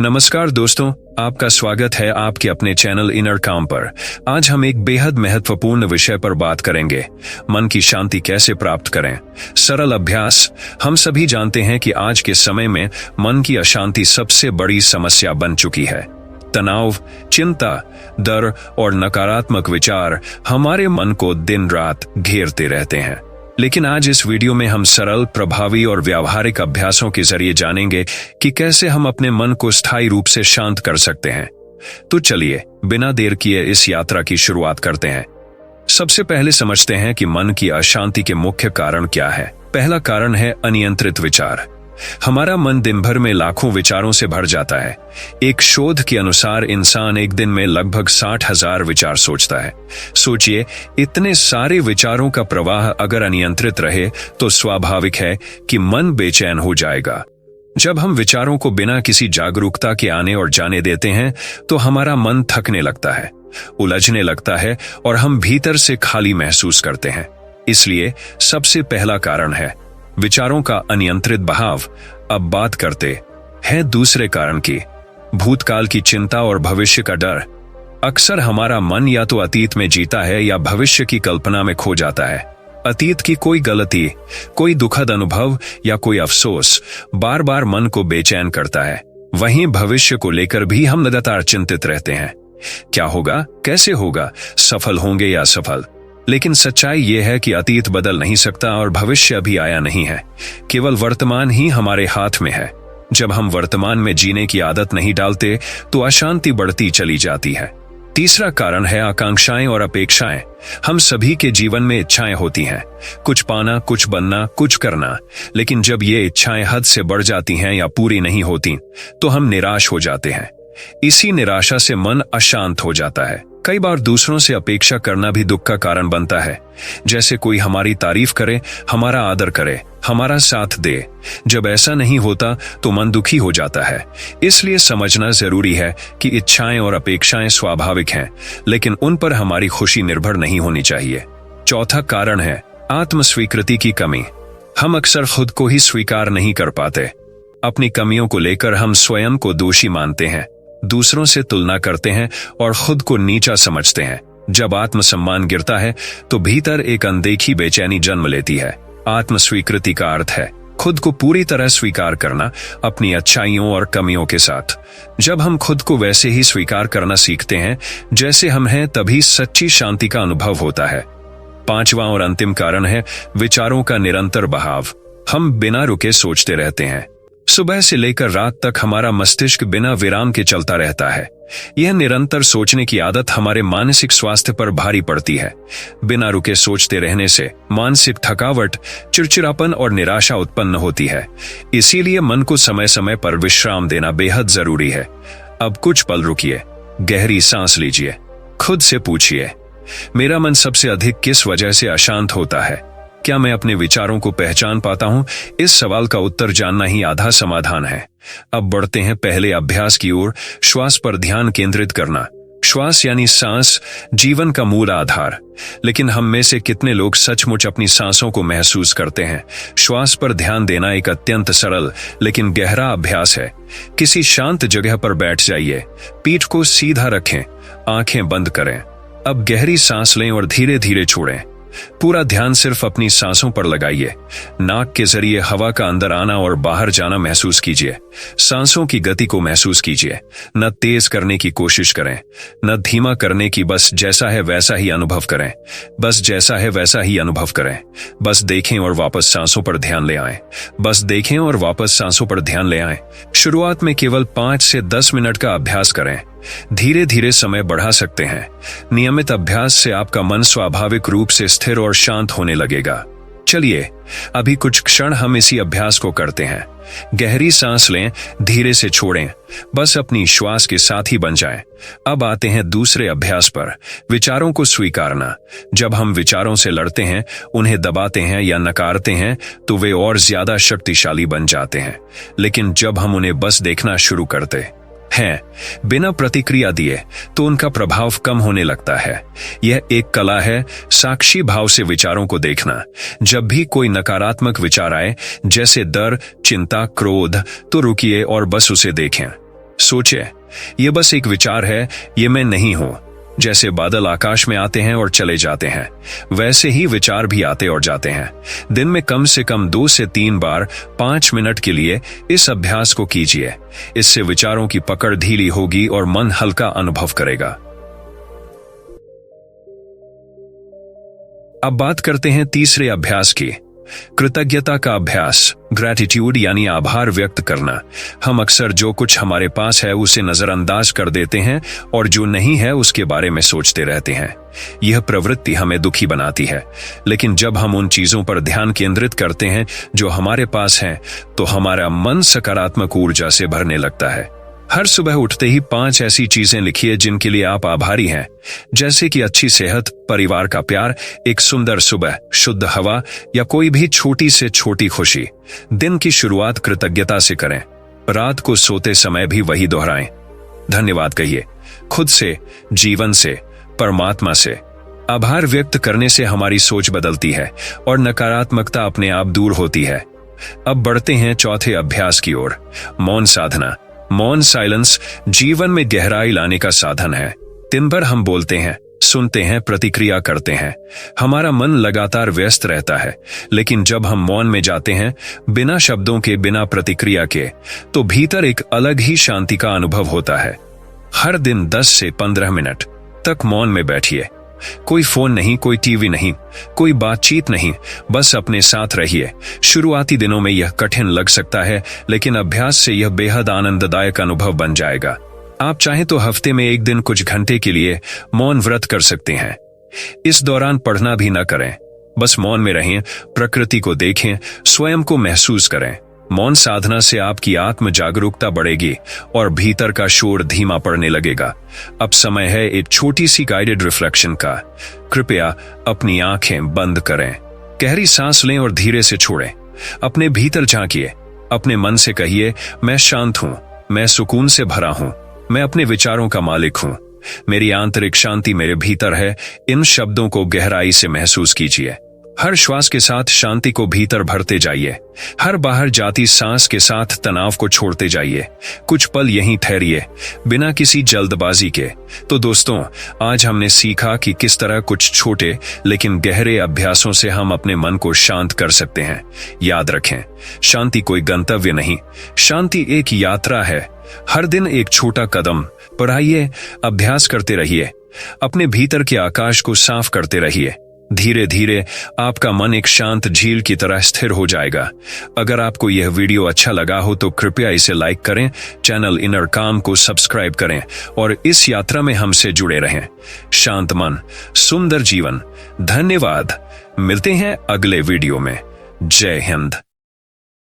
नमस्कार दोस्तों, आपका स्वागत है आपके अपने चैनल इनर काम पर। आज हम एक बेहद महत्वपूर्ण विषय पर बात करेंगे, मन की शांति कैसे प्राप्त करें। सरल अभ्यास। हम सभी जानते हैं कि आज के समय में मन की अशांति सबसे बड़ी समस्या बन चुकी है। तनाव, चिंता, डर और नकारात्मक विचार हमारे मन को दिन रात घेरते रहते हैं। लेकिन आज इस वीडियो में हम सरल, प्रभावी और व्यावहारिक अभ्यासों के जरिए जानेंगे कि कैसे हम अपने मन को स्थायी रूप से शांत कर सकते हैं। तो चलिए बिना देर किए इस यात्रा की शुरुआत करते हैं। सबसे पहले समझते हैं कि मन की अशांति के मुख्य कारण क्या है। पहला कारण है अनियंत्रित विचार। हमारा मन दिन भर में लाखों विचारों से भर जाता है। एक शोध के अनुसार इंसान एक दिन में लगभग 60,000 विचार सोचता है। सोचिए, इतने सारे विचारों का प्रवाह अगर अनियंत्रित रहे तो स्वाभाविक है कि मन बेचैन हो जाएगा। जब हम विचारों को बिना किसी जागरूकता के आने और जाने देते हैं तो हमारा मन थकने लगता है, उलझने लगता है और हम भीतर से खाली महसूस करते हैं। इसलिए सबसे पहला कारण है विचारों का अनियंत्रित बहाव। अब बात करते हैं दूसरे कारण की, भूतकाल की चिंता और भविष्य का डर। अक्सर हमारा मन या तो अतीत में जीता है या भविष्य की कल्पना में खो जाता है। अतीत की कोई गलती, कोई दुखद अनुभव या कोई अफसोस बार बार मन को बेचैन करता है। वहीं भविष्य को लेकर भी हम लगातार चिंतित रहते हैं। क्या होगा, कैसे होगा, सफल होंगे या असफल। लेकिन सच्चाई यह है कि अतीत बदल नहीं सकता और भविष्य अभी आया नहीं है। केवल वर्तमान ही हमारे हाथ में है। जब हम वर्तमान में जीने की आदत नहीं डालते तो अशांति बढ़ती चली जाती है। तीसरा कारण है आकांक्षाएं और अपेक्षाएं। हम सभी के जीवन में इच्छाएं होती हैं, कुछ पाना, कुछ बनना, कुछ करना। लेकिन जब ये इच्छाएं हद से बढ़ जाती हैं या पूरी नहीं होती तो हम निराश हो जाते हैं। इसी निराशा से मन अशांत हो जाता है। कई बार दूसरों से अपेक्षा करना भी दुख का कारण बनता है। जैसे कोई हमारी तारीफ करे, हमारा आदर करे, हमारा साथ दे। जब ऐसा नहीं होता तो मन दुखी हो जाता है। इसलिए समझना जरूरी है कि इच्छाएं और अपेक्षाएं स्वाभाविक हैं, लेकिन उन पर हमारी खुशी निर्भर नहीं होनी चाहिए। चौथा कारण है आत्मस्वीकृति की कमी। हम अक्सर खुद को ही स्वीकार नहीं कर पाते। अपनी कमियों को लेकर हम स्वयं को दोषी मानते हैं, दूसरों से तुलना करते हैं और खुद को नीचा समझते हैं। जब आत्मसम्मान गिरता है तो भीतर एक अनदेखी बेचैनी जन्म लेती है। आत्मस्वीकृति का अर्थ है खुद को पूरी तरह स्वीकार करना, अपनी अच्छाइयों और कमियों के साथ। जब हम खुद को वैसे ही स्वीकार करना सीखते हैं जैसे हम हैं, तभी सच्ची शांति का अनुभव होता है। पांचवा और अंतिम कारण है विचारों का निरंतर बहाव। हम बिना रुके सोचते रहते हैं। सुबह से लेकर रात तक हमारा मस्तिष्क बिना विराम के चलता रहता है। यह निरंतर सोचने की आदत हमारे मानसिक स्वास्थ्य पर भारी पड़ती है। बिना रुके सोचते रहने से मानसिक थकावट, चिड़चिड़ापन और निराशा उत्पन्न होती है। इसीलिए मन को समय समय पर विश्राम देना बेहद जरूरी है। अब कुछ पल रुकिए, गहरी सांस लीजिए, खुद से पूछिए, मेरा मन सबसे अधिक किस वजह से अशांत होता है? क्या मैं अपने विचारों को पहचान पाता हूं? इस सवाल का उत्तर जानना ही आधा समाधान है। अब बढ़ते हैं पहले अभ्यास की ओर, श्वास पर ध्यान केंद्रित करना। श्वास यानी सांस जीवन का मूल आधार। लेकिन हम में से कितने लोग सचमुच अपनी सांसों को महसूस करते हैं? श्वास पर ध्यान देना एक अत्यंत सरल लेकिन गहरा अभ्यास है। किसी शांत जगह पर बैठ जाइए, पीठ को सीधा रखें, आंखें बंद करें। अब गहरी सांस लें और धीरे धीरे छोड़ें। पूरा ध्यान सिर्फ अपनी सांसों पर लगाइए। नाक के जरिए हवा का अंदर आना और बाहर जाना महसूस कीजिए। सांसों की गति को महसूस कीजिए। न तेज करने की कोशिश करें, न धीमा करने की। बस जैसा है वैसा ही अनुभव करें। बस जैसा है वैसा ही अनुभव करें। बस देखें और वापस सांसों पर ध्यान ले आएं। बस देखें और वापस सांसों पर ध्यान ले आएं। शुरुआत में केवल 5 से 10 मिनट का अभ्यास करें। धीरे धीरे समय बढ़ा सकते हैं। नियमित अभ्यास से आपका मन स्वाभाविक रूप से स्थिर और शांत होने लगेगा। चलिए अभी कुछ क्षण हम इसी अभ्यास को करते हैं। गहरी सांस लें, धीरे से छोड़ें, बस अपनी श्वास के साथ ही बन जाएं। अब आते हैं दूसरे अभ्यास पर, विचारों को स्वीकारना। जब हम विचारों से लड़ते हैं, उन्हें दबाते हैं या नकारते हैं तो वे और ज्यादा शक्तिशाली बन जाते हैं। लेकिन जब हम उन्हें बस देखना शुरू करते हैं बिना प्रतिक्रिया दिए तो उनका प्रभाव कम होने लगता है। यह एक कला है, साक्षी भाव से विचारों को देखना। जब भी कोई नकारात्मक विचार आए, जैसे डर, चिंता, क्रोध, तो रुकिए और बस उसे देखें। सोचे, ये बस एक विचार है, ये मैं नहीं हूं। जैसे बादल आकाश में आते हैं और चले जाते हैं, वैसे ही विचार भी आते और जाते हैं। दिन में कम से कम 2 से 3 बार 5 मिनट के लिए इस अभ्यास को कीजिए। इससे विचारों की पकड़ ढीली होगी और मन हल्का अनुभव करेगा। अब बात करते हैं तीसरे अभ्यास की, कृतज्ञता का अभ्यास, ग्रैटिट्यूड यानी आभार व्यक्त करना। हम अक्सर जो कुछ हमारे पास है उसे नजरअंदाज कर देते हैं और जो नहीं है उसके बारे में सोचते रहते हैं। यह प्रवृत्ति हमें दुखी बनाती है, लेकिन जब हम उन चीजों पर ध्यान केंद्रित करते हैं जो हमारे पास हैं, तो हमारा मन सकारात्मक ऊर्जा से भरने लगता है। हर सुबह उठते ही 5 ऐसी चीजें लिखिए जिनके लिए आप आभारी हैं, जैसे कि अच्छी सेहत, परिवार का प्यार, एक सुंदर सुबह, शुद्ध हवा या कोई भी छोटी से छोटी खुशी। दिन की शुरुआत कृतज्ञता से करें। रात को सोते समय भी वही दोहराएं। धन्यवाद कहिए, खुद से, जीवन से, परमात्मा से। आभार व्यक्त करने से हमारी सोच बदलती है और नकारात्मकता अपने आप दूर होती है। अब बढ़ते हैं चौथे अभ्यास की ओर, मौन साधना। मौन साइलेंस जीवन में गहराई लाने का साधन है। दिन भर हम बोलते हैं, सुनते हैं, प्रतिक्रिया करते हैं। हमारा मन लगातार व्यस्त रहता है, लेकिन जब हम मौन में जाते हैं, बिना शब्दों के, बिना प्रतिक्रिया के, तो भीतर एक अलग ही शांति का अनुभव होता है। हर दिन 10 से 15 मिनट तक मौन में बैठिए। कोई फोन नहीं, कोई टीवी नहीं, कोई बातचीत नहीं, बस अपने साथ रहिए। शुरुआती दिनों में यह कठिन लग सकता है, लेकिन अभ्यास से यह बेहद आनंददायक अनुभव बन जाएगा। आप चाहें तो हफ्ते में 1 दिन कुछ घंटे के लिए मौन व्रत कर सकते हैं। इस दौरान पढ़ना भी न करें, बस मौन में रहें, प्रकृति को देखें, स्वयं को महसूस करें। मौन साधना से आपकी आत्म जागरूकता बढ़ेगी और भीतर का शोर धीमा पड़ने लगेगा। अब समय है एक छोटी सी गाइडेड रिफ्लेक्शन का। कृपया अपनी आंखें बंद करें, गहरी सांस लें और धीरे से छोड़ें। अपने भीतर झांकिए, अपने मन से कहिए, मैं शांत हूं, मैं सुकून से भरा हूं, मैं अपने विचारों का मालिक हूं, मेरी आंतरिक शांति मेरे भीतर है। इन शब्दों को गहराई से महसूस कीजिए। हर श्वास के साथ शांति को भीतर भरते जाइए। हर बाहर जाती सांस के साथ तनाव को छोड़ते जाइए। कुछ पल यहीं ठहरिए, बिना किसी जल्दबाजी के। तो दोस्तों, आज हमने सीखा कि किस तरह कुछ छोटे लेकिन गहरे अभ्यासों से हम अपने मन को शांत कर सकते हैं। याद रखें, शांति कोई गंतव्य नहीं, शांति एक यात्रा है। हर दिन एक छोटा कदम बढ़ाइए, अभ्यास करते रहिए, अपने भीतर के आकाश को साफ करते रहिए। धीरे धीरे आपका मन एक शांत झील की तरह स्थिर हो जाएगा। अगर आपको यह वीडियो अच्छा लगा हो तो कृपया इसे लाइक करें, चैनल इनर काम को सब्सक्राइब करें और इस यात्रा में हमसे जुड़े रहें। शांत मन, सुंदर जीवन। धन्यवाद। मिलते हैं अगले वीडियो में। जय हिंद।